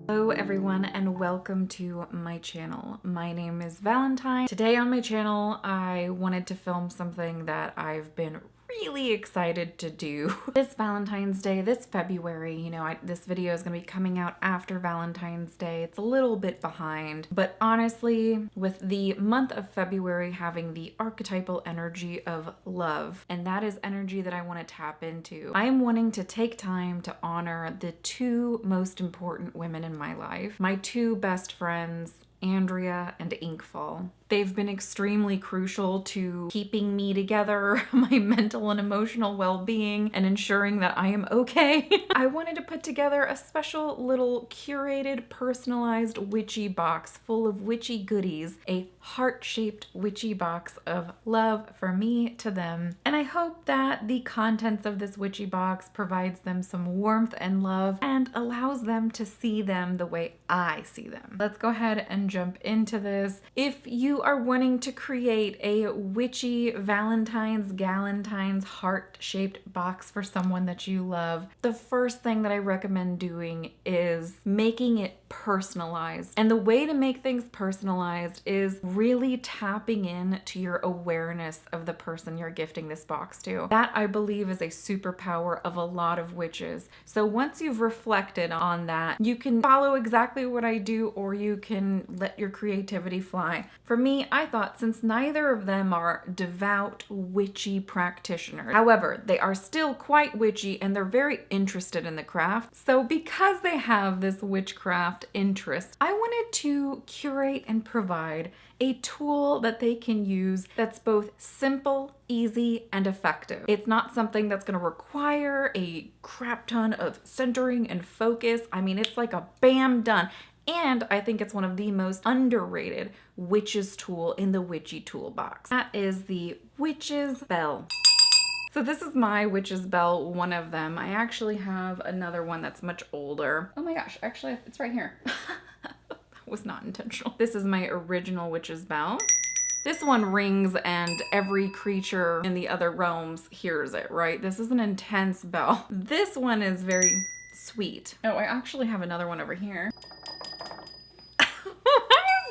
Hello everyone and welcome to my channel. My name is Valentine. Today on my channel I wanted to film something that I've been really excited to do. This Valentine's Day, this February, this video is going to be coming out after Valentine's Day. It's a little bit behind, but honestly, with the month of February having the archetypal energy of love, and that is energy that I want to tap into, I am wanting to take time to honor the two most important women in my life, my two best friends, Andrea and Inkfall. They've been extremely crucial to keeping me together, my mental and emotional well-being, and ensuring that I am okay. I wanted to put together a special little curated, personalized witchy box full of witchy goodies, a heart-shaped witchy box of love for me to them. And I hope that the contents of this witchy box provides them some warmth and love and allows them to see them the way I see them. Let's go ahead and jump into this. If you are wanting to create a witchy Valentine's, Galentines heart-shaped box for someone that you love, the first thing that I recommend doing is making it personalized. And the way to make things personalized is really tapping in to your awareness of the person you're gifting this box to. That, I believe, is a superpower of a lot of witches. So once you've reflected on that, you can follow exactly what I do, or you can let your creativity fly. For me, I thought, since neither of them are devout witchy practitioners, however, they are still quite witchy and they're very interested in the craft. So because they have this witchcraft interest, I wanted to curate and provide a tool that they can use that's both simple, easy, and effective. It's not something that's going to require a crap ton of centering and focus. I mean, it's like a bam, done. And I think it's one of the most underrated witches tool in the witchy toolbox. That is the Witch's Bell. So this is my Witch's Bell, one of them. I actually have another one that's much older. Oh my gosh, actually it's right here. That was not intentional. This is my original Witch's Bell. This one rings and every creature in the other realms hears it, right? This is an intense bell. This one is very sweet. Oh, I actually have another one over here.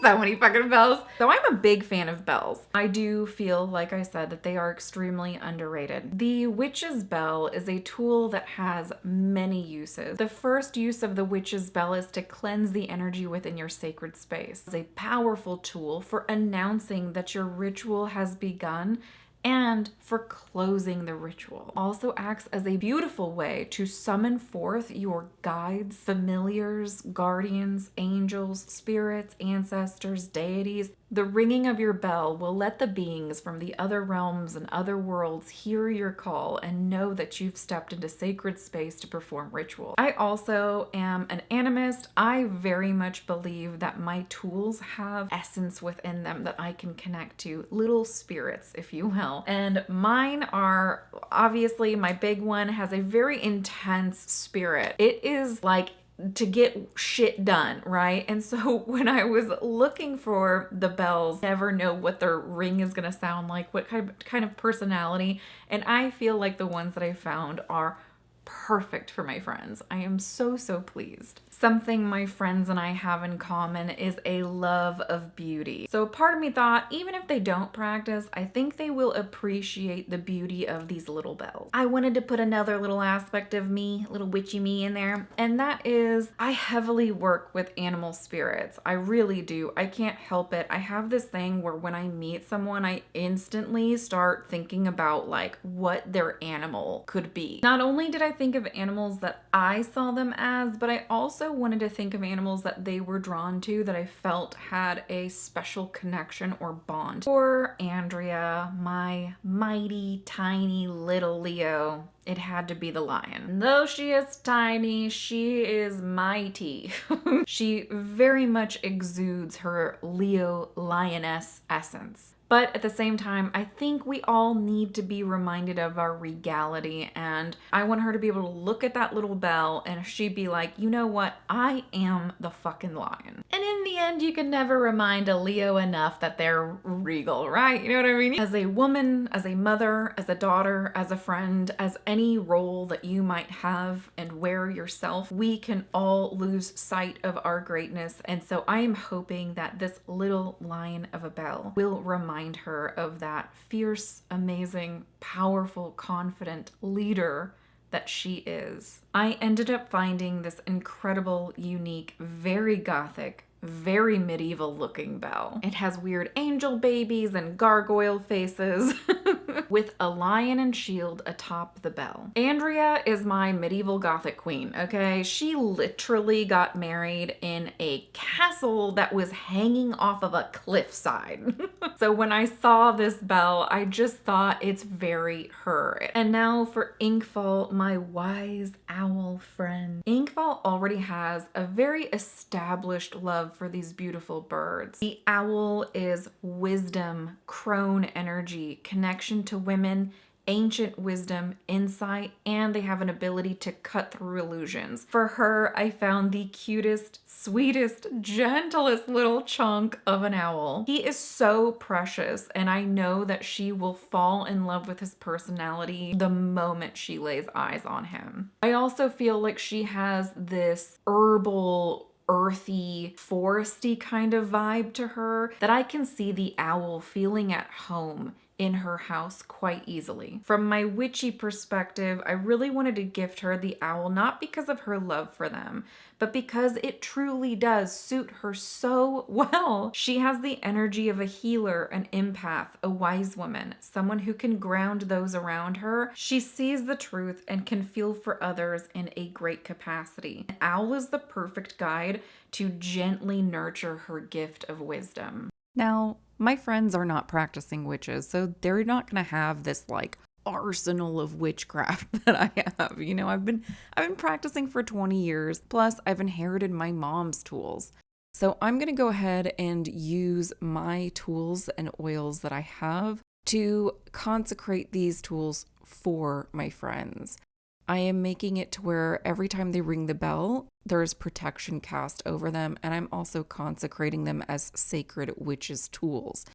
So many fucking bells. So I'm a big fan of bells. I do feel, like I said, that they are extremely underrated. The Witch's Bell is a tool that has many uses. The first use of the Witch's Bell is to cleanse the energy within your sacred space. It's a powerful tool for announcing that your ritual has begun and for closing the ritual. Also acts as a beautiful way to summon forth your guides, familiars, guardians, angels, spirits, ancestors, deities. The ringing of your bell will let the beings from the other realms and other worlds hear your call and know that you've stepped into sacred space to perform ritual. I also am an animist. I very much believe that my tools have essence within them that I can connect to, little spirits, if you will. And mine are, obviously, my big one has a very intense spirit. It is like to get shit done, right? And so when I was looking for the bells, never know what their ring is gonna sound like, what kind of personality, and I feel like the ones that I found are perfect for my friends. I am so pleased. Something my friends and I have in common is a love of beauty. So part of me thought, even if they don't practice, I think they will appreciate the beauty of these little bells. I wanted to put another little aspect of me, little witchy me in there, and that is I heavily work with animal spirits. I really do. I can't help it. I have this thing where when I meet someone, I instantly start thinking about like what their animal could be. Not only did I think of animals that I saw them as, but I also wanted to think of animals that they were drawn to, that I felt had a special connection or bond. For Andrea, my mighty, tiny little Leo, it had to be the lion. And though she is tiny, she is mighty. She very much exudes her Leo lioness essence. But at the same time, I think we all need to be reminded of our regality, and I want her to be able to look at that little bell and she'd be like, you know what? I am the fucking lion. And in the end, you can never remind a Leo enough that they're regal, right? You know what I mean? As a woman, as a mother, as a daughter, as a friend, as any role that you might have and wear yourself, we can all lose sight of our greatness. And so I am hoping that this little line of a bell will remind her of that fierce, amazing, powerful, confident leader that she is. I ended up finding this incredible, unique, very gothic, very medieval looking bell. It has weird angel babies and gargoyle faces with a lion and shield atop the bell. Andrea is my medieval gothic queen, okay? She literally got married in a castle that was hanging off of a cliffside. So when I saw this bell, I just thought it's very her. And now for Inkfall, my wise owl friend. Inkfall already has a very established love for these beautiful birds. The owl is wisdom, crone energy, connection to women, ancient wisdom, insight, and they have an ability to cut through illusions. For her, I found the cutest, sweetest, gentlest little chunk of an owl. He is so precious, and I know that she will fall in love with his personality the moment she lays eyes on him. I also feel like she has this herbal, earthy, foresty kind of vibe to her that I can see the owl feeling at home in her house quite easily. From my witchy perspective, I really wanted to gift her the owl, not because of her love for them, but because it truly does suit her so well. She has the energy of a healer, an empath, a wise woman, someone who can ground those around her. She sees the truth and can feel for others in a great capacity. An owl is the perfect guide to gently nurture her gift of wisdom. Now, my friends are not practicing witches, so they're not going to have this like arsenal of witchcraft that I have. You know, I've been practicing for 20 years, plus I've inherited my mom's tools. So I'm going to go ahead and use my tools and oils that I have to consecrate these tools for my friends. I am making it to where every time they ring the bell, there's protection cast over them, and I'm also consecrating them as sacred witches' tools.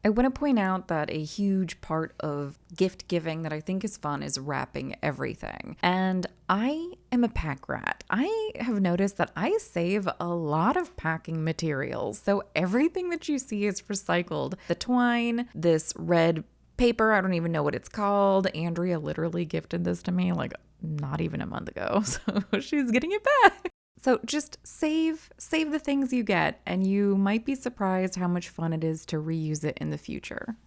I want to point out that a huge part of gift giving that I think is fun is wrapping everything. And I am a pack rat. I have noticed that I save a lot of packing materials. So everything that you see is recycled. The twine, this red paper, I don't even know what it's called. Andrea literally gifted this to me like not even a month ago. So she's getting it back. So just save the things you get, and you might be surprised how much fun it is to reuse it in the future.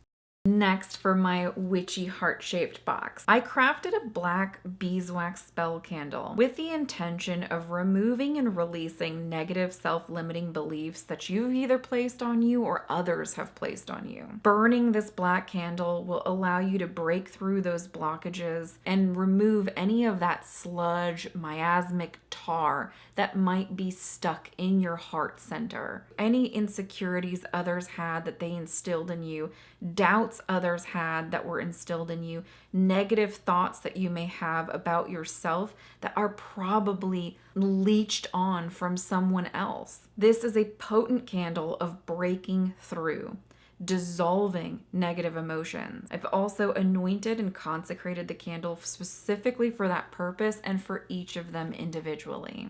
Next, for my witchy heart-shaped box, I crafted a black beeswax spell candle with the intention of removing and releasing negative self-limiting beliefs that you've either placed on you or others have placed on you. Burning this black candle will allow you to break through those blockages and remove any of that sludge, miasmic tar that might be stuck in your heart center. Any insecurities others had that they instilled in you, doubts others had that were instilled in you, negative thoughts that you may have about yourself that are probably leached on from someone else. This is a potent candle of breaking through, dissolving negative emotions. I've also anointed and consecrated the candle specifically for that purpose and for each of them individually.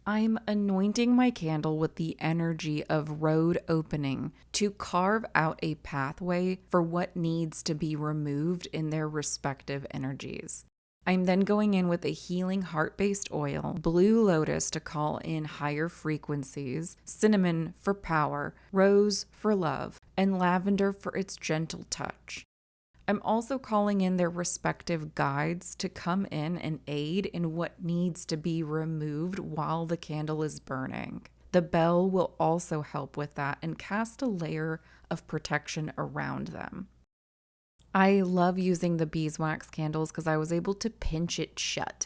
I'm anointing my candle with the energy of road opening to carve out a pathway for what needs to be removed in their respective energies. I'm then going in with a healing heart-based oil, blue lotus to call in higher frequencies, cinnamon for power, rose for love, and lavender for its gentle touch. I'm also calling in their respective guides to come in and aid in what needs to be removed while the candle is burning. The bell will also help with that and cast a layer of protection around them. I love using the beeswax candles because I was able to pinch it shut.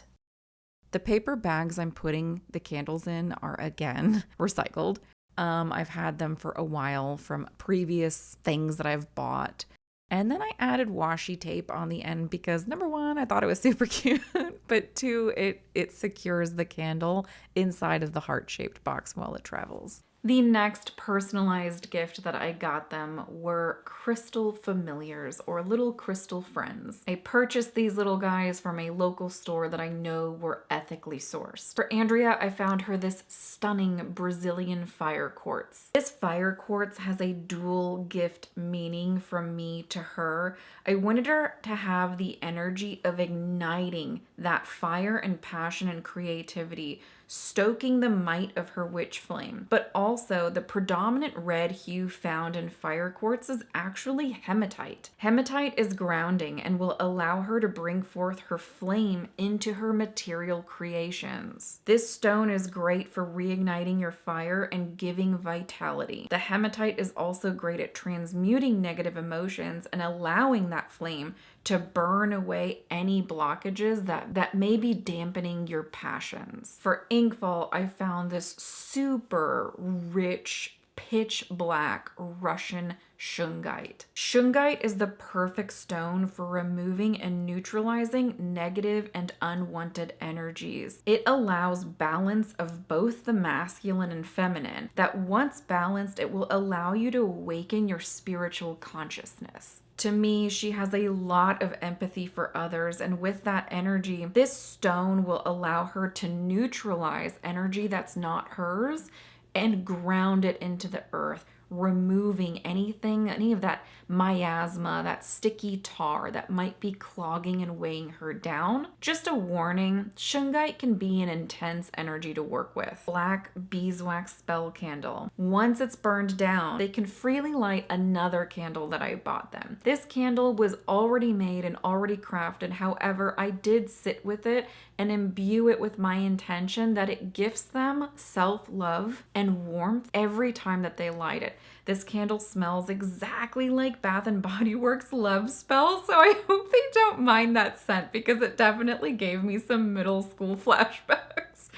The paper bags I'm putting the candles in are, again, recycled. I've had them for a while from previous things that I've bought. And then I added washi tape on the end because number one, I thought it was super cute, but two, it secures the candle inside of the heart-shaped box while it travels. The next personalized gift that I got them were crystal familiars, or little crystal friends. I purchased these little guys from a local store that I know were ethically sourced. For Andrea, I found her this stunning Brazilian fire quartz. This fire quartz has a dual gift meaning from me to her. I wanted her to have the energy of igniting that fire and passion and creativity, stoking the might of her witch flame. But also, the predominant red hue found in fire quartz is actually hematite. Hematite is grounding and will allow her to bring forth her flame into her material creations. This stone is great for reigniting your fire and giving vitality. The hematite is also great at transmuting negative emotions and allowing that flame to burn away any blockages that may be dampening your passions. For Inkfall, I found this super rich, pitch black Russian Shungite. Shungite is the perfect stone for removing and neutralizing negative and unwanted energies. It allows balance of both the masculine and feminine, that once balanced, it will allow you to awaken your spiritual consciousness. To me, she has a lot of empathy for others, and with that energy, this stone will allow her to neutralize energy that's not hers and ground it into the earth, removing any of that miasma, that sticky tar that might be clogging and weighing her down. Just a warning, Shungite can be an intense energy to work with. Black Beeswax spell candle. Once it's burned down, they can freely light another candle that I bought them. This candle was already made and already crafted. However, I did sit with it and imbue it with my intention that it gifts them self-love and warmth every time that they light it. This candle smells exactly like Bath & Body Works Love Spell, so I hope they don't mind that scent because it definitely gave me some middle school flashbacks.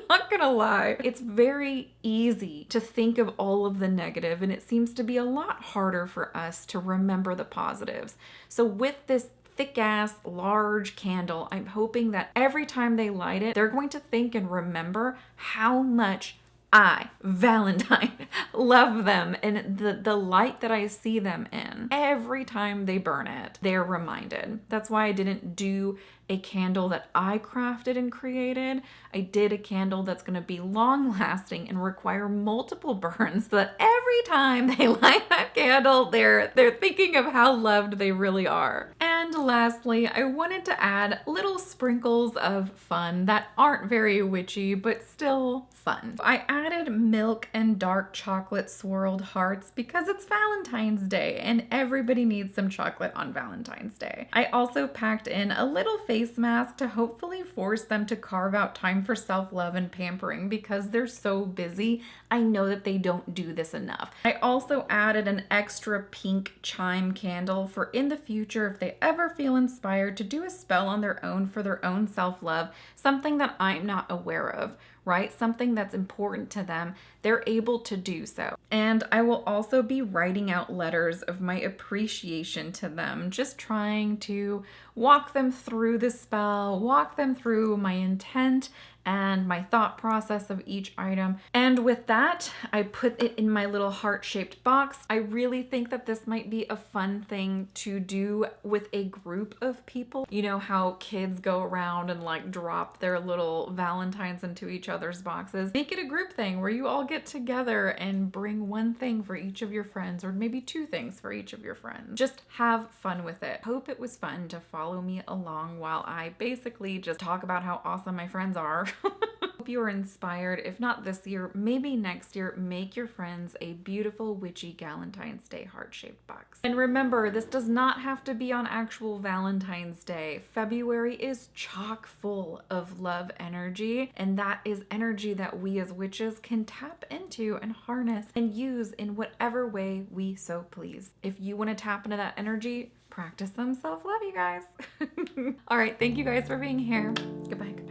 Not gonna lie. It's very easy to think of all of the negative, and it seems to be a lot harder for us to remember the positives. So with this thick-ass, large candle, I'm hoping that every time they light it, they're going to think and remember how much I, Valentine, love them and the light that I see them in. Every time they burn it, they're reminded. That's why I didn't do a candle that I crafted and created. I did a candle that's going to be long lasting and require multiple burns so that every time they light that candle, they're thinking of how loved they really are. And lastly, I wanted to add little sprinkles of fun that aren't very witchy, but still fun. I added milk and dark chocolate swirled hearts because it's Valentine's Day and everybody needs some chocolate on Valentine's Day. I also packed in a little face mask to hopefully force them to carve out time for self-love and pampering because they're so busy. I know that they don't do this enough. I also added an extra pink chime candle for in the future if they ever feel inspired to do a spell on their own for their own self-love, something that I'm not aware of, right? Something that's important to them, they're able to do so. And I will also be writing out letters of my appreciation to them, just trying to walk them through the spell, walk them through my intent and my thought process of each item. And with that, I put it in my little heart-shaped box. I really think that this might be a fun thing to do with a group of people. You know how kids go around and like drop their little Valentines into each other's boxes? Make it a group thing where you all get together and bring one thing for each of your friends, or maybe two things for each of your friends. Just have fun with it. Hope it was fun to follow me along while I basically just talk about how awesome my friends are. Hope you are inspired. If not this year, maybe next year, make your friends a beautiful witchy Galentine's Day heart-shaped box. And remember, this does not have to be on actual Valentine's Day. February is chock full of love energy, and that is energy that we as witches can tap into and harness and use in whatever way we so please. If you want to tap into that energy, practice some self-love, you guys. All right, thank you guys for being here. Goodbye.